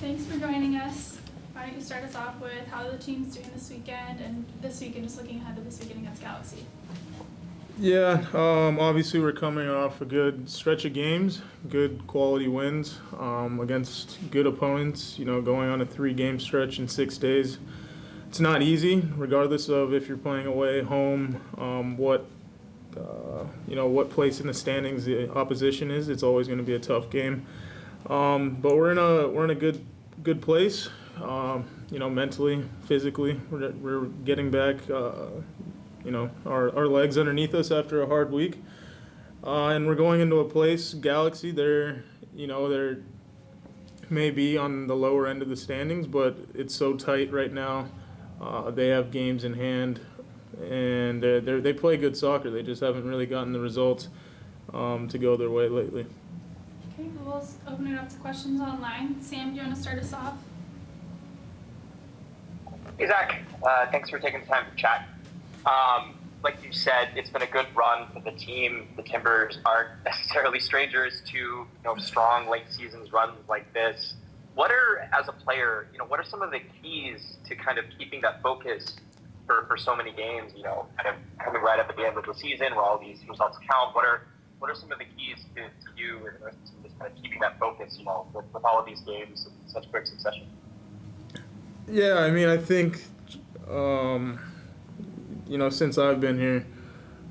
Thanks for joining us. Why don't you start us off with how the team's doing this weekend and just looking ahead to this weekend against Galaxy? Yeah, obviously we're coming off a good stretch of games, good quality wins against good opponents, going on a 3-game stretch in 6 days. It's not easy, regardless of if you're playing away, home, what place in the standings the opposition is. It's always going to be a tough game. But we're in a good place. Mentally, physically, we're getting back. Our legs underneath us after a hard week, and we're going into a place, Galaxy. They're maybe on the lower end of the standings, but it's so tight right now. They have games in hand, and they play good soccer. They just haven't really gotten the results to go their way lately. Okay, well, let's open it up to questions online. Sam, do you want to start us off? Hey, Zach. Thanks for taking the time to chat. Like you said, it's been a good run for the team. The Timbers aren't necessarily strangers to strong late seasons runs like this. As a player, what are some of the keys to kind of keeping that focus for so many games? Kind of coming right up at the end of the season where all these results count. What are some of the keys to you and just kind of keeping that focus? With all of these games in such quick succession. Yeah, I think. Since I've been here,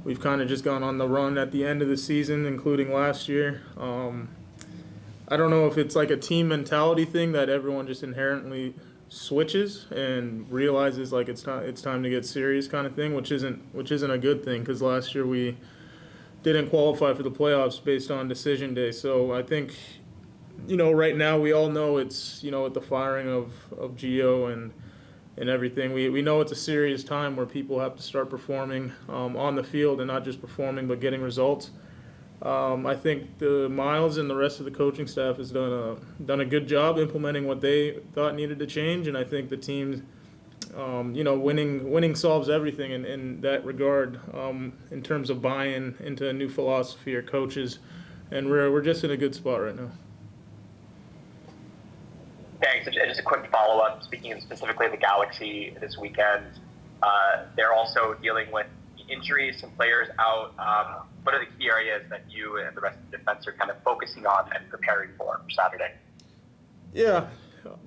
we've kind of just gone on the run at the end of the season, including last year. I don't know if it's like a team mentality thing that everyone just inherently switches and realizes like it's time to get serious kind of thing, which isn't a good thing because last year we didn't qualify for the playoffs based on decision day. So I think, right now we all know it's, with the firing of Gio and everything, we know it's a serious time where people have to start performing on the field and not just performing but getting results. I think the Miles and the rest of the coaching staff has done a good job implementing what they thought needed to change, and I think the team, winning solves everything in that regard in terms of buy-in into a new philosophy or coaches, and we're just in a good spot right now. Thanks. Just a quick follow-up, speaking specifically of the Galaxy this weekend, they're also dealing with injuries, some players out. What are the key areas that you and the rest of the defense are kind of focusing on and preparing for Saturday? Yeah,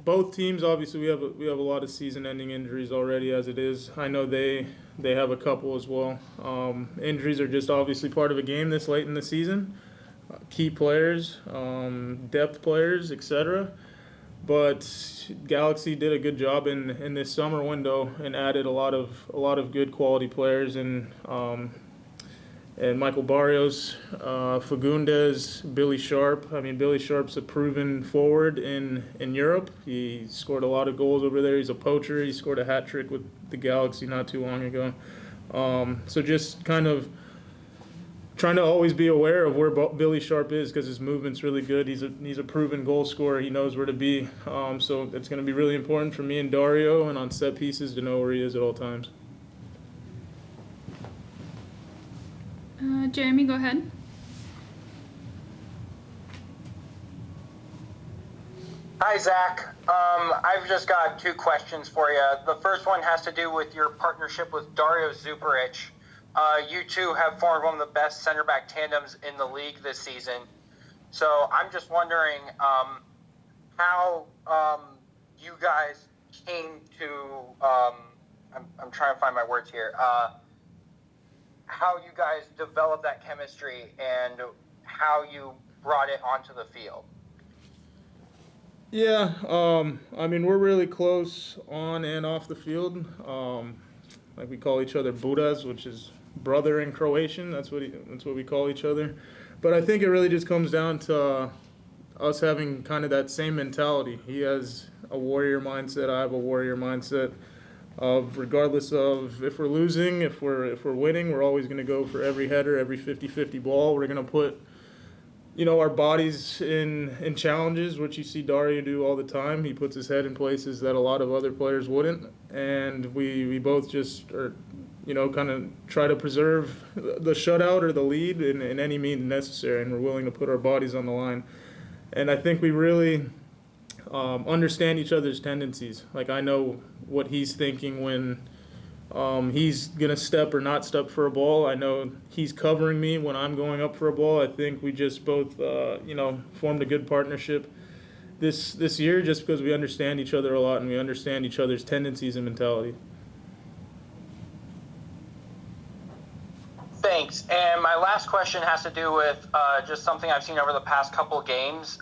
both teams, obviously, we have a lot of season-ending injuries already as it is. I know they have a couple as well. Injuries are just obviously part of a game this late in the season. Key players, depth players, etc. But Galaxy did a good job in this summer window and added a lot of good quality players and Michael Barrios, Fagundes, Billy Sharp. Billy Sharp's a proven forward in Europe. He scored a lot of goals over there. He's a poacher. He scored a hat trick with the Galaxy not too long ago. So just kind of trying to always be aware of where Billy Sharp is because his movement's really good. He's a proven goal scorer. He knows where to be. So it's going to be really important for me and Dario and on set pieces to know where he is at all times. Jeremy, go ahead. Hi, Zach. I've just got 2 questions for you. The first one has to do with your partnership with Dario Zuparic. You two have formed one of the best center back tandems in the league this season. So I'm just wondering how you guys came to, I'm trying to find my words here, how you guys developed that chemistry and how you brought it onto the field. Yeah, we're really close on and off the field. Like we call each other Budas, which is brother in Croatian. That's what we call each other. But I think it really just comes down to us having kind of that same mentality. He has a warrior mindset. I have a warrior mindset. Of regardless of if we're losing, if we're winning, we're always going to go for every header, every 50-50 ball. We're going to put our bodies in challenges, which you see Dario do all the time. He puts his head in places that a lot of other players wouldn't, and we both just are, kind of try to preserve the shutout or the lead in any means necessary, and we're willing to put our bodies on the line. And I think we really understand each other's tendencies. Like, I know what he's thinking when he's going to step or not step for a ball. I know he's covering me when I'm going up for a ball. I think we just both, formed a good partnership this year just because we understand each other a lot and we understand each other's tendencies and mentality. Thanks. And my last question has to do with just something I've seen over the past couple games.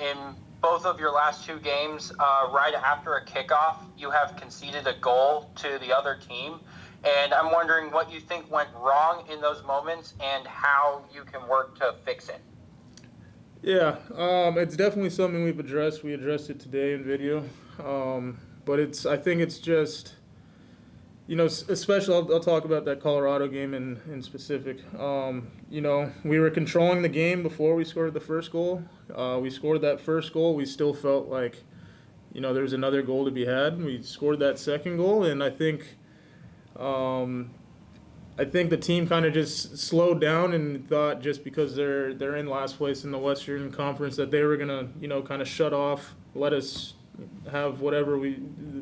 In both of your last two games, right after a kickoff, you have conceded a goal to the other team. And I'm wondering what you think went wrong in those moments and how you can work to fix it. Yeah, it's definitely something we've addressed. We addressed it today in video. But I think it's just, especially I'll talk about that Colorado game in specific. We were controlling the game before we scored the first goal. We scored that first goal. We still felt like, there was another goal to be had. We scored that second goal, and I think the team kind of just slowed down and thought just because they're in last place in the Western Conference that they were gonna, kind of shut off, let us have whatever we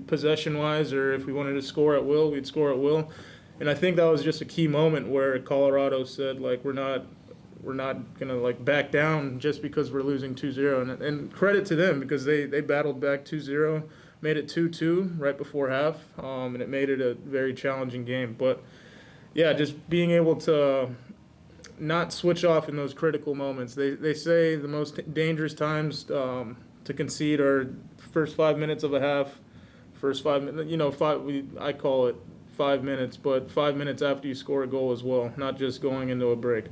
possession-wise, or if we wanted to score at will, we'd score at will. And I think that was just a key moment where Colorado said, like, we're not gonna like back down just because we're losing 2-0. And credit to them because they battled back 2-0, made it 2-2 right before half, and it made it a very challenging game. But yeah, just being able to not switch off in those critical moments. They say the most dangerous times to concede are first 5 minutes of a half, first 5 minutes, I call it 5 minutes, but 5 minutes after you score a goal as well, not just going into a break.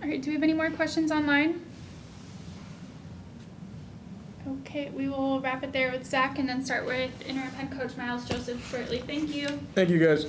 All right, do we have any more questions online? Okay, we will wrap it there with Zac and then start with interim head coach Miles Joseph shortly. Thank you. Thank you, guys.